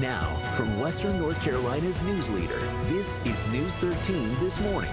Now, from Western North Carolina's news leader, this is News 13 This Morning.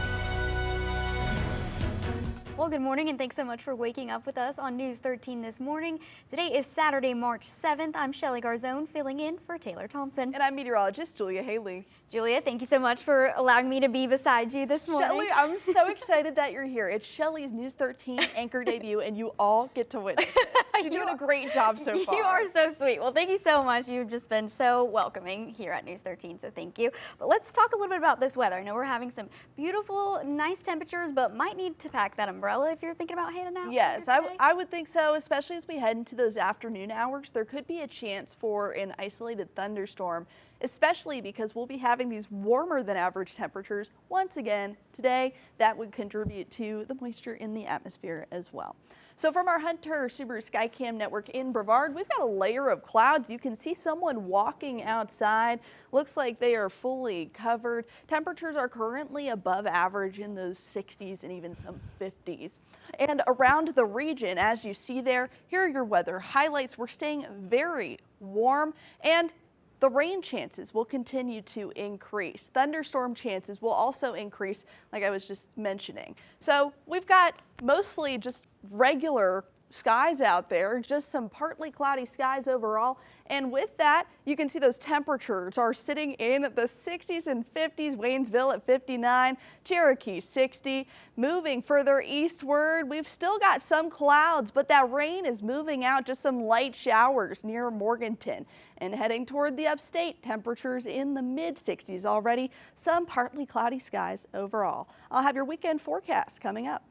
Well, good morning and thanks so much for waking up with us on News 13 this morning. Today is Saturday, March 7th. I'm Shelly Garzon filling in for Taylor Thompson. And I'm meteorologist Julia Haley. Julia, thank you so much for allowing me to be beside you this morning. Shelly, I'm so excited that you're here. It's Shelly's News 13 anchor debut and you all get to witness it. You're doing a great job so far. You are so sweet. Well, thank you so much. You've just been so welcoming here at News 13, so thank you. But let's talk a little bit about this weather. I know we're having some beautiful, nice temperatures, but might need to pack that umbrella if you're thinking about heading out. Yes, I would think so, especially as we head into those afternoon hours. There could be a chance for an isolated thunderstorm, especially because we'll be having these warmer than average temperatures once again today. That would contribute to the moisture in the atmosphere as well. So from our Hunter Subaru Skycam network in Brevard, we've got a layer of clouds. You can see someone walking outside. Looks like they are fully covered. Temperatures are currently above average in those 60s and even some 50s. And around the region, as you see there, here are your weather highlights. We're staying very warm and the rain chances will continue to increase. Thunderstorm chances will also increase, like I was just mentioning. So we've got mostly just regular skies out there, just some partly cloudy skies overall. And with that, you can see those temperatures are sitting in the 60s and 50s. Waynesville at 59, Cherokee 60. Moving further eastward, we've still got some clouds, but that rain is moving out, just some light showers near Morganton. And heading toward the upstate, temperatures in the mid 60s already. Some partly cloudy skies overall. I'll have your weekend forecast coming up.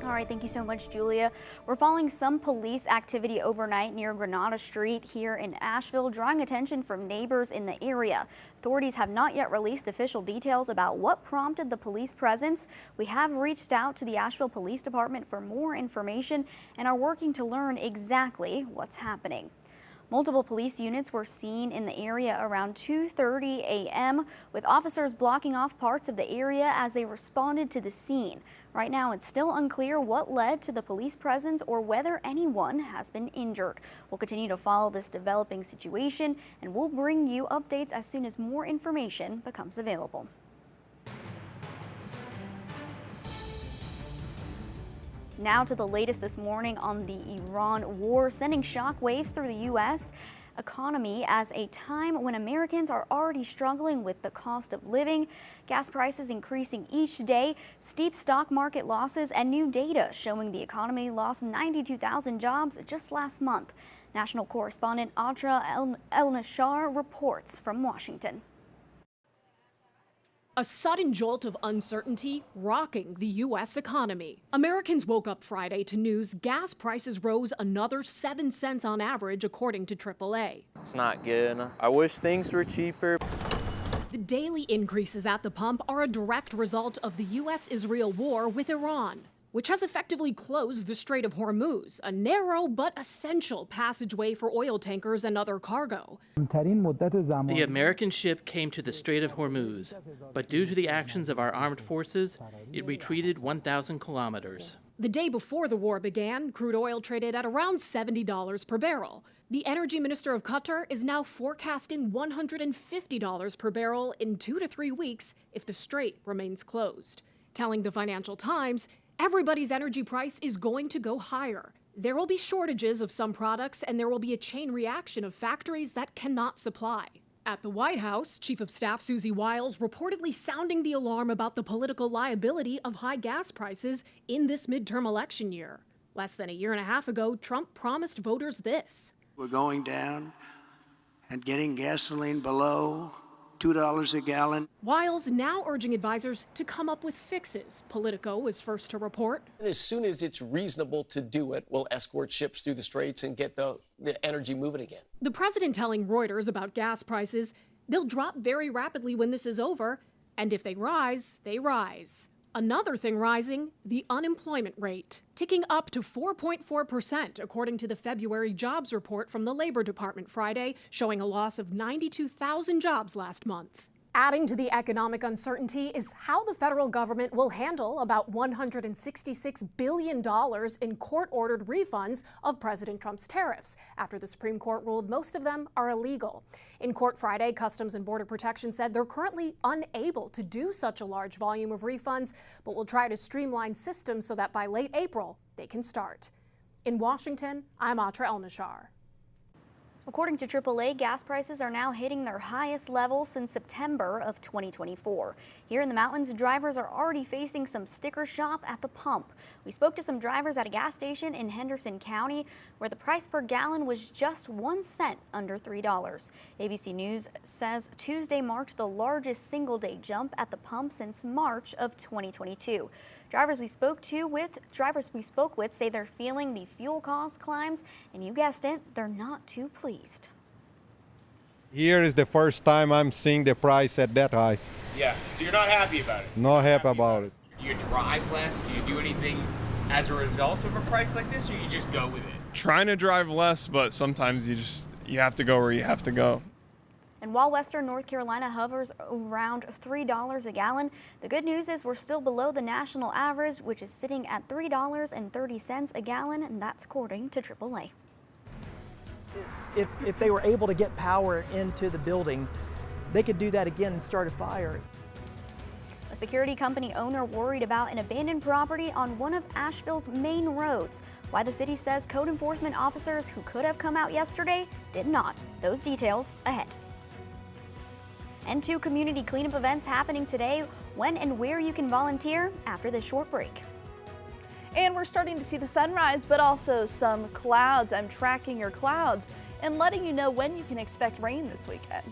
All right, thank you so much, Julia. We're following some police activity overnight near Granada Street here in Asheville, drawing attention from neighbors in the area. Authorities have not yet released official details about what prompted the police presence. We have reached out to the Asheville Police Department for more information and are working to learn exactly what's happening. Multiple police units were seen in the area around 2:30 a.m. with officers blocking off parts of the area as they responded to the scene. Right now, it's still unclear what led to the police presence or whether anyone has been injured. We'll continue to follow this developing situation and we'll bring you updates as soon as more information becomes available. Now to the latest this morning on the Iran war, sending shockwaves through the U.S. economy as a time when Americans are already struggling with the cost of living, gas prices increasing each day, steep stock market losses, and new data showing the economy lost 92,000 jobs just last month. National correspondent Atra El-Nashar reports from Washington. A sudden jolt of uncertainty rocking the U.S. economy. Americans woke up Friday to news gas prices rose another 7 cents on average, according to AAA. It's not good. I wish things were cheaper. The daily increases at the pump are a direct result of the U.S.-Israel war with Iran, which has effectively closed the Strait of Hormuz, a narrow but essential passageway for oil tankers and other cargo. The American ship came to the Strait of Hormuz, but due to the actions of our armed forces, it retreated 1,000 kilometers. The day before the war began, crude oil traded at around $70 per barrel. The energy minister of Qatar is now forecasting $150 per barrel in 2 to 3 weeks if the strait remains closed, telling the Financial Times, everybody's energy price is going to go higher. There will be shortages of some products and there will be a chain reaction of factories that cannot supply. At the White House, Chief of Staff Susie Wiles reportedly sounding the alarm about the political liability of high gas prices in this midterm election year. Less than a year and a half ago, Trump promised voters this. We're going down and getting gasoline below $2 a gallon. Wiles now urging advisors to come up with fixes. Politico was first to report. As soon as it's reasonable to do it, we'll escort ships through the straits and get the energy moving again. The president telling Reuters about gas prices, they'll drop very rapidly when this is over, and if they rise, they rise. Another thing rising, the unemployment rate, ticking up to 4.4%, according to the February jobs report from the Labor Department Friday, showing a loss of 92,000 jobs last month. Adding to the economic uncertainty is how the federal government will handle about $166 billion in court-ordered refunds of President Trump's tariffs after the Supreme Court ruled most of them are illegal. In court Friday, Customs and Border Protection said they're currently unable to do such a large volume of refunds, but will try to streamline systems so that by late April, they can start. In Washington, I'm Atra El-Nashar. According to AAA, gas prices are now hitting their highest level since September of 2024. Here in the mountains, drivers are already facing some sticker shock at the pump. We spoke to some drivers at a gas station in Henderson County where the price per gallon was just 1 cent under $3. ABC News says Tuesday marked the largest single-day jump at the pump since March of 2022. Drivers we spoke with say they're feeling the fuel cost climbs, and you guessed it, they're not too pleased. Here is the first time I'm seeing the price at that high. Yeah, so you're not happy about it? Not happy about it. Do you drive less? Do you do anything as a result of a price like this, or you just go with it? Trying to drive less, but sometimes you have to go where you have to go. And while Western North Carolina hovers around $3 a gallon, the good news is we're still below the national average, which is sitting at $3.30 a gallon, and that's according to AAA. If they were able to get power into the building, they could do that again and start a fire. A security company owner worried about an abandoned property on one of Asheville's main roads. Why the city says code enforcement officers who could have come out yesterday did not. Those details ahead. And 2 community cleanup events happening today. When and where you can volunteer after this short break. And we're starting to see the sunrise, but also some clouds. I'm tracking your clouds and letting you know when you can expect rain this weekend.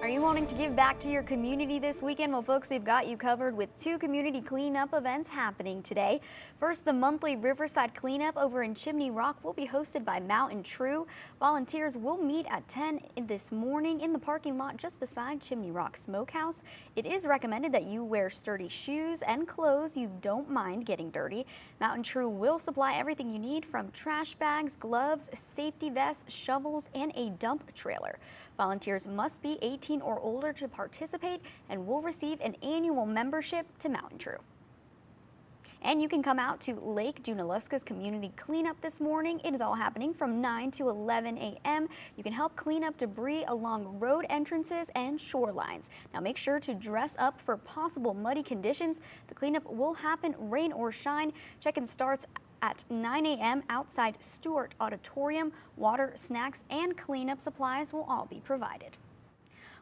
Are you wanting to give back to your community this weekend? Well, folks, we've got you covered with 2 community cleanup events happening today. First, the monthly Riverside Cleanup over in Chimney Rock will be hosted by Mountain True. Volunteers will meet at 10 this morning in the parking lot just beside Chimney Rock Smokehouse. It is recommended that you wear sturdy shoes and clothes you don't mind getting dirty. Mountain True will supply everything you need from trash bags, gloves, safety vests, shovels, and a dump trailer. Volunteers must be 18 or older to participate and will receive an annual membership to Mountain True. And you can come out to Lake Junaluska's community cleanup this morning. It is all happening from 9 to 11 a.m. You can help clean up debris along road entrances and shorelines. Now make sure to dress up for possible muddy conditions. The cleanup will happen rain or shine. Check-in starts at 9 a.m. outside Stewart Auditorium. Water, snacks, and cleanup supplies will all be provided.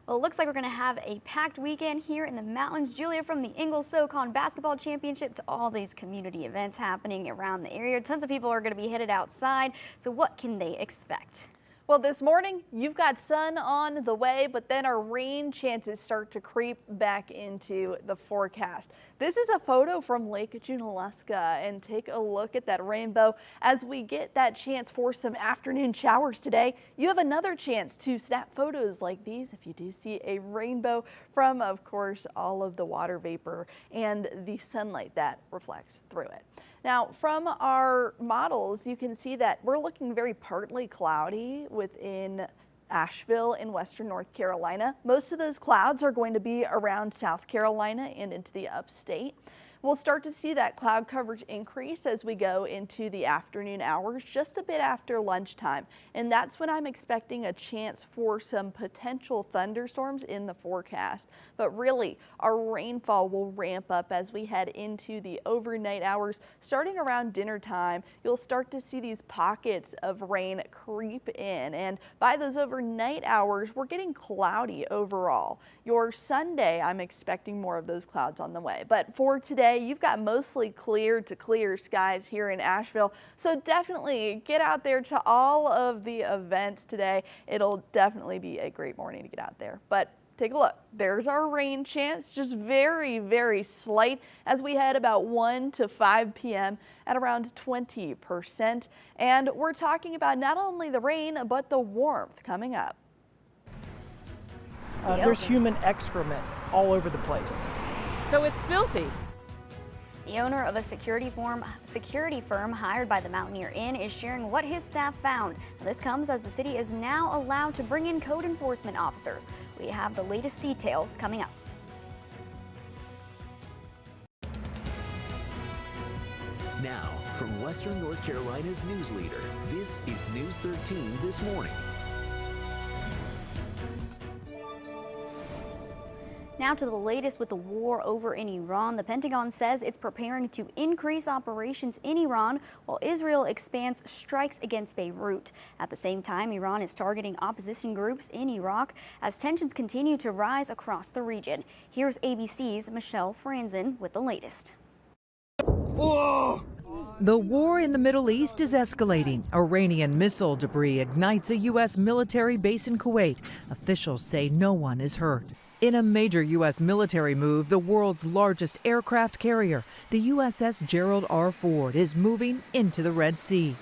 Well, it looks like we're going to have a packed weekend here in the mountains. Julia, from the Ingalls SoCon Basketball Championship to all these community events happening around the area, tons of people are going to be headed outside. So what can they expect? Well, this morning, you've got sun on the way, but then our rain chances start to creep back into the forecast. This is a photo from Lake Junaluska, and take a look at that rainbow. As we get that chance for some afternoon showers today, you have another chance to snap photos like these if you do see a rainbow from, of course, all of the water vapor and the sunlight that reflects through it. Now, from our models, you can see that we're looking very partly cloudy within Asheville in Western North Carolina. Most of those clouds are going to be around South Carolina and into the upstate. We'll start to see that cloud coverage increase as we go into the afternoon hours, just a bit after lunchtime. And that's when I'm expecting a chance for some potential thunderstorms in the forecast. But really, our rainfall will ramp up as we head into the overnight hours. Starting around dinner time, you'll start to see these pockets of rain creep in. And by those overnight hours, we're getting cloudy overall. Your Sunday, I'm expecting more of those clouds on the way. But for today, you've got mostly clear to clear skies here in Asheville. So definitely get out there to all of the events today. It'll definitely be a great morning to get out there. But take a look. There's our rain chance, just very, very slight as we head about 1 to 5 p.m. at around 20%. And we're talking about not only the rain, but the warmth coming up. There's human excrement all over the place. So it's filthy. The owner of a security firm hired by the Mountaineer Inn is sharing what his staff found. Now, this comes as the city is now allowed to bring in code enforcement officers. We have the latest details coming up. Now, from Western North Carolina's news leader, this is News 13 This Morning. Now to the latest with the war over in Iran. The Pentagon says it's preparing to increase operations in Iran while Israel expands strikes against Beirut. At the same time, Iran is targeting opposition groups in Iraq as tensions continue to rise across the region. Here's ABC's Michelle Franzen with the latest. The war in the Middle East is escalating. Iranian missile debris ignites a U.S. military base in Kuwait. Officials say no one is hurt. In a major U.S. military move, the world's largest aircraft carrier, the USS Gerald R. Ford, is moving into the Red Sea.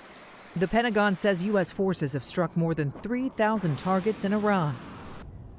The Pentagon says U.S. forces have struck more than 3,000 targets in Iran.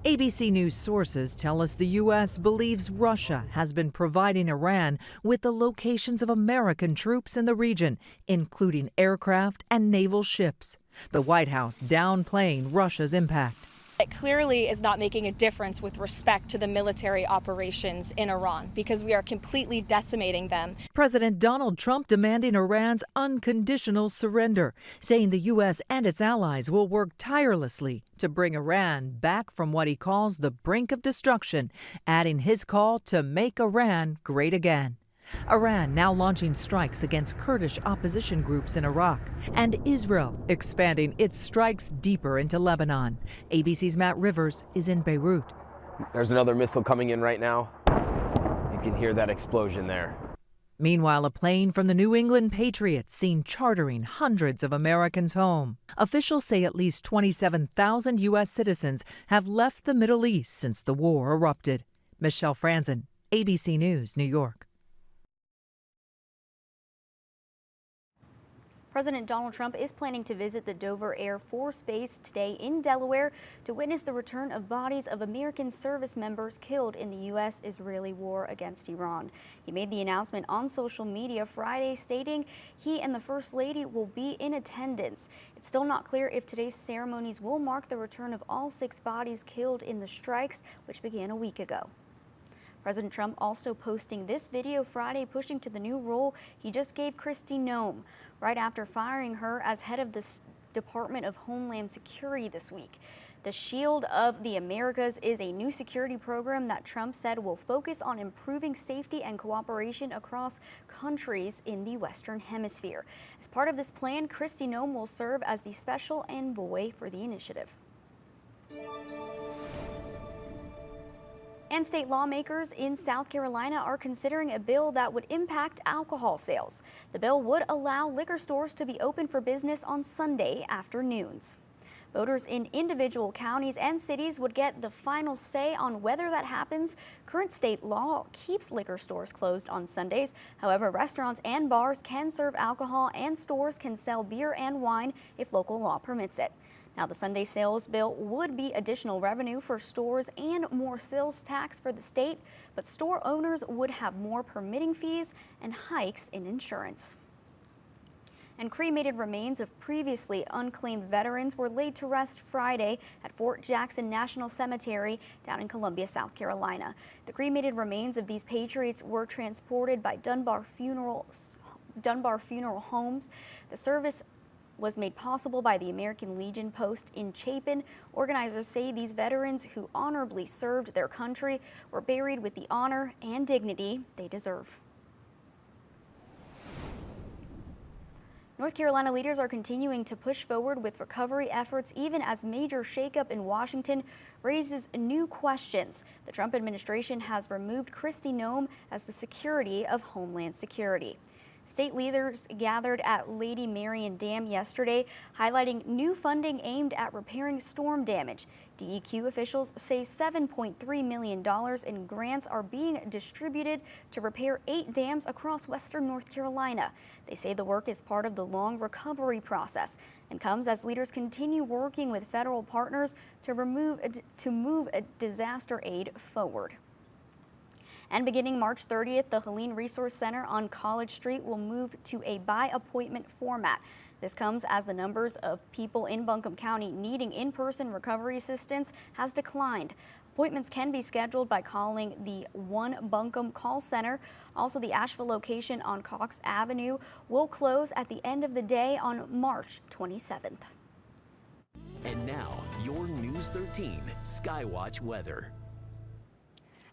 ABC News sources tell us the U.S. believes Russia has been providing Iran with the locations of American troops in the region, including aircraft and naval ships. The White House downplaying Russia's impact. It clearly is not making a difference with respect to the military operations in Iran because we are completely decimating them. President Donald Trump demanding Iran's unconditional surrender, saying the U.S. and its allies will work tirelessly to bring Iran back from what he calls the brink of destruction, adding his call to make Iran great again. Iran now launching strikes against Kurdish opposition groups in Iraq, and Israel expanding its strikes deeper into Lebanon. ABC's Matt Rivers is in Beirut. There's another missile coming in right now. You can hear that explosion there. Meanwhile, a plane from the New England Patriots seen chartering hundreds of Americans home. Officials say at least 27,000 U.S. citizens have left the Middle East since the war erupted. Michelle Franzen, ABC News, New York. President Donald Trump is planning to visit the Dover Air Force Base today in Delaware to witness the return of bodies of American service members killed in the U.S.-Israeli war against Iran. He made the announcement on social media Friday, stating he and the First Lady will be in attendance. It's still not clear if today's ceremonies will mark the return of all 6 bodies killed in the strikes, which began a week ago. President Trump also posting this video Friday pushing to the new role he just gave Kristi Noem, right after firing her as head of the Department of Homeland Security this week. The Shield of the Americas is a new security program that Trump said will focus on improving safety and cooperation across countries in the Western Hemisphere. As part of this plan, Kristi Noem will serve as the special envoy for the initiative. And state lawmakers in South Carolina are considering a bill that would impact alcohol sales. The bill would allow liquor stores to be open for business on Sunday afternoons. Voters in individual counties and cities would get the final say on whether that happens. Current state law keeps liquor stores closed on Sundays. However, restaurants and bars can serve alcohol and stores can sell beer and wine if local law permits it. Now, the Sunday sales bill would be additional revenue for stores and more sales tax for the state, but store owners would have more permitting fees and hikes in insurance. And cremated remains of previously unclaimed veterans were laid to rest Friday at Fort Jackson National Cemetery down in Columbia, South Carolina. The cremated remains of these patriots were transported by Dunbar Funeral Homes. The service was made possible by the American Legion post in Chapin. Organizers say these veterans who honorably served their country were buried with the honor and dignity they deserve. North Carolina leaders are continuing to push forward with recovery efforts even as major shakeup in Washington raises new questions. The Trump administration has removed Kristi Noem as the Secretary of Homeland Security. State leaders gathered at Lady Marion Dam yesterday, highlighting new funding aimed at repairing storm damage. DEQ officials say $7.3 million in grants are being distributed to repair 8 dams across western North Carolina. They say the work is part of the long recovery process and comes as leaders continue working with federal partners to move disaster aid forward. And beginning March 30th, the Helene Resource Center on College Street will move to a by-appointment format. This comes as the numbers of people in Buncombe County needing in-person recovery assistance has declined. Appointments can be scheduled by calling the One Buncombe call center. Also, the Asheville location on Cox Avenue will close at the end of the day on March 27th. And now, your News 13 Skywatch weather.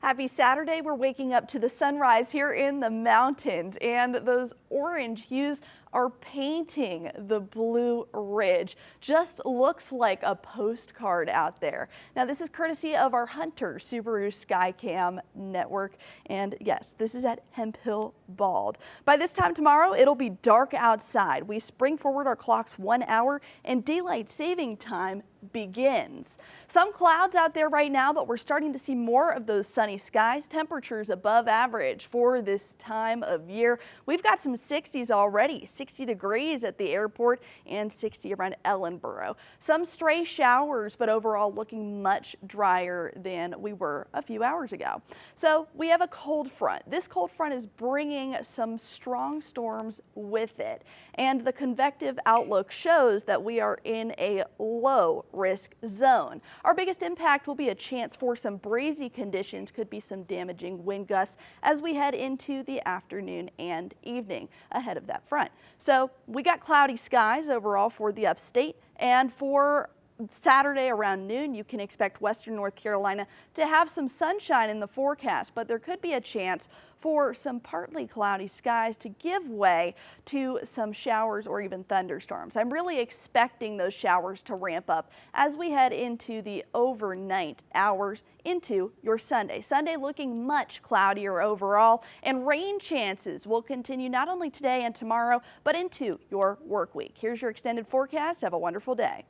Happy Saturday. We're waking up to the sunrise here in the mountains, and those orange hues are painting the Blue Ridge. Just looks like a postcard out there. Now, this is courtesy of our Hunter Subaru Skycam network, and yes, this is at Hemp Hill Bald. By this time tomorrow, it'll be dark outside. We spring forward our clocks 1 hour, and daylight saving time begins. Some clouds out there right now, but we're starting to see more of those sunny skies. Temperatures above average for this time of year. We've got some 60s already, 60 degrees at the airport and 60 around Ellenboro. Some stray showers, but overall looking much drier than we were a few hours ago. So we have a cold front. This cold front is bringing some strong storms with it, and the convective outlook shows that we are in a low risk zone. Our biggest impact will be a chance for some breezy conditions, could be some damaging wind gusts as we head into the afternoon and evening ahead of that front. So we got cloudy skies overall for the upstate, and for Saturday around noon, you can expect western North Carolina to have some sunshine in the forecast, but there could be a chance for some partly cloudy skies to give way to some showers or even thunderstorms. I'm really expecting those showers to ramp up as we head into the overnight hours into your Sunday. Sunday looking much cloudier overall, and rain chances will continue not only today and tomorrow, but into your work week. Here's your extended forecast. Have a wonderful day.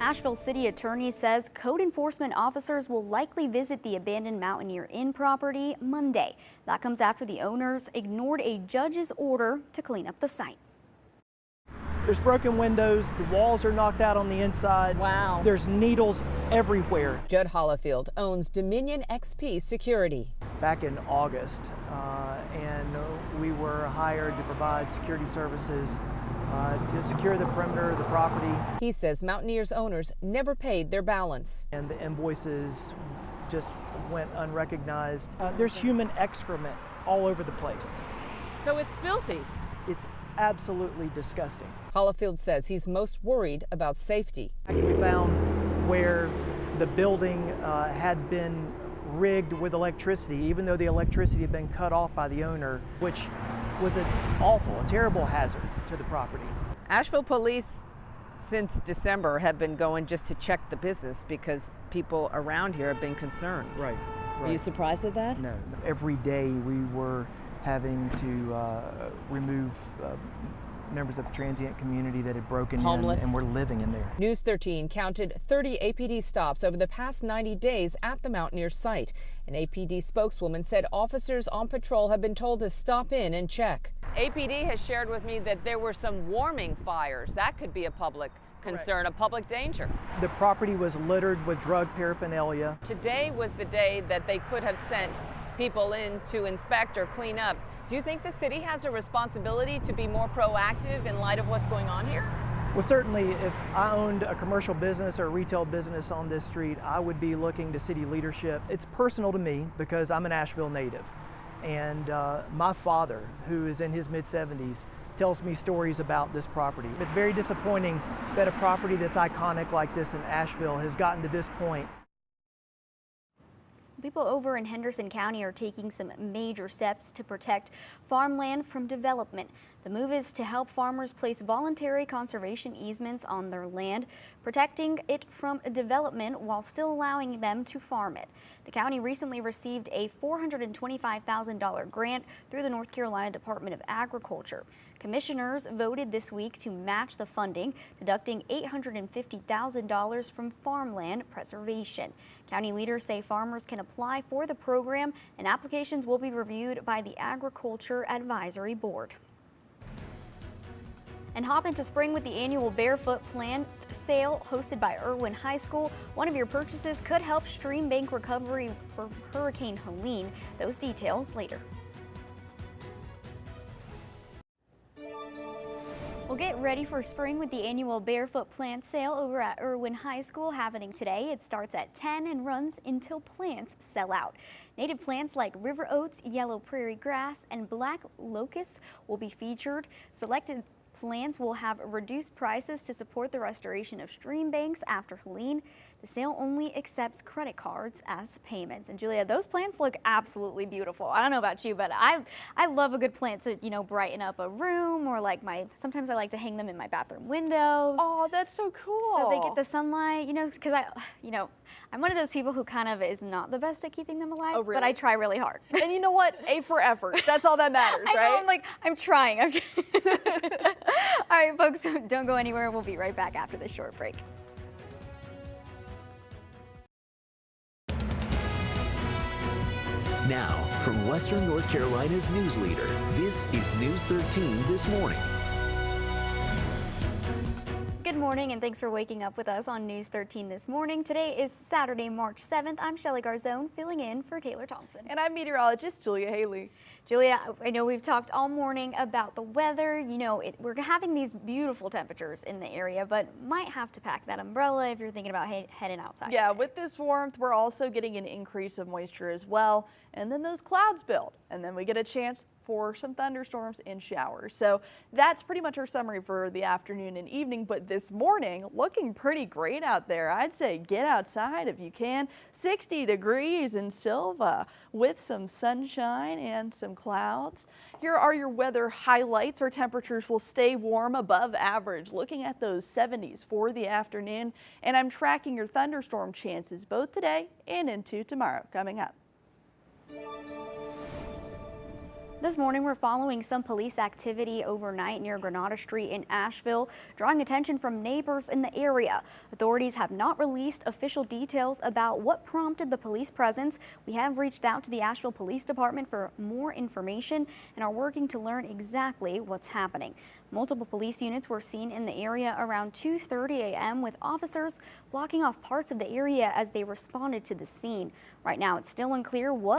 Asheville City Attorney says code enforcement officers will likely visit the abandoned Mountaineer Inn property Monday. That comes after the owners ignored a judge's order to clean up the site. There's broken windows, the walls are knocked out on the inside. Wow. There's needles everywhere. Judd Hollifield owns Dominion XP Security. Back in August, and we were hired to provide security services to secure the perimeter of the property. He says Mountaineers owners never paid their balance. And the invoices just went unrecognized. There's human excrement all over the place. So it's filthy. It's absolutely disgusting. Hollifield says he's most worried about safety. We found where the building had been rigged with electricity, even though the electricity had been cut off by the owner, which was a terrible hazard to the property. Asheville police since December have been going just to check the business because people around here have been concerned. Right. Are you surprised at that? No. Every day we were having to remove members of the transient community that had broken Homeless. in and were living in there. News 13 counted 30 APD stops over the past 90 days at the Mountaineer site. An APD spokeswoman said officers on patrol have been told to stop in and check. APD has shared with me that there were some warming fires. That could be a public concern, a public danger. The property was littered with drug paraphernalia. Today was the day that they could have sent people in to inspect or clean up. Do you think the city has a responsibility to be more proactive in light of what's going on here? Well, certainly if I owned a commercial business or a retail business on this street, I would be looking to city leadership. It's personal to me because I'm an Asheville native. And my father, who is in his mid-70s, tells me stories about this property. It's very disappointing that a property that's iconic like this in Asheville has gotten to this point. People over in Henderson County are taking some major steps to protect farmland from development. The move is to help farmers place voluntary conservation easements on their land, protecting it from development while still allowing them to farm it. The county recently received a $425,000 grant through the North Carolina Department of Agriculture. Commissioners voted this week to match the funding, deducting $850,000 from farmland preservation. County leaders say farmers can apply for the program, and applications will be reviewed by the Agriculture Advisory Board. And hop into spring with the annual Barefoot Plant Sale hosted by Irwin High School. One of your purchases could help stream bank recovery for Hurricane Helene. Those details later. Well, get ready for spring with the annual Barefoot Plant Sale over at Irwin High School happening today. It starts at 10 and runs until plants sell out. Native plants like river oats, yellow prairie grass, and black locust will be featured. Selected plants will have reduced prices to support the restoration of stream banks after Helene. The sale only accepts credit cards as payments. And Julia, those plants look absolutely beautiful. I don't know about you, but I love a good plant to, brighten up a room, or sometimes I like to hang them in my bathroom windows. Oh, that's so cool. So they get the sunlight, because I'm one of those people who kind of is not the best at keeping them alive, but I try really hard. And you know what? A for effort. That's all that matters, right? I know, I'm trying. All right, folks, don't go anywhere. We'll be right back after this short break. Now, from Western North Carolina's news leader, this is News 13 This Morning. Good morning, and thanks for waking up with us on News 13 This Morning. Today is Saturday, March 7th. I'm Shelly Garzon, filling in for Taylor Thompson. And I'm meteorologist Julia Haley. Julia, I know we've talked all morning about the weather. We're having these beautiful temperatures in the area, but might have to pack that umbrella if you're thinking about heading outside. Yeah, with this warmth, we're also getting an increase of moisture as well. And then those clouds build, and then we get a chance for some thunderstorms and showers. So that's pretty much our summary for the afternoon and evening. But this morning, looking pretty great out there. I'd say get outside if you can. 60 degrees in Silva with some sunshine and some clouds. Here are your weather highlights. Our temperatures will stay warm above average, looking at those 70s for the afternoon. And I'm tracking your thunderstorm chances both today and into tomorrow coming up. This morning, we're following some police activity overnight near Granada Street in Asheville, drawing attention from neighbors in the area. Authorities have not released official details about what prompted the police presence. We have reached out to the Asheville Police Department for more information and are working to learn exactly what's happening. Multiple police units were seen in the area around 2:30 a.m. with officers blocking off parts of the area as they responded to the scene. Right now, it's still unclear what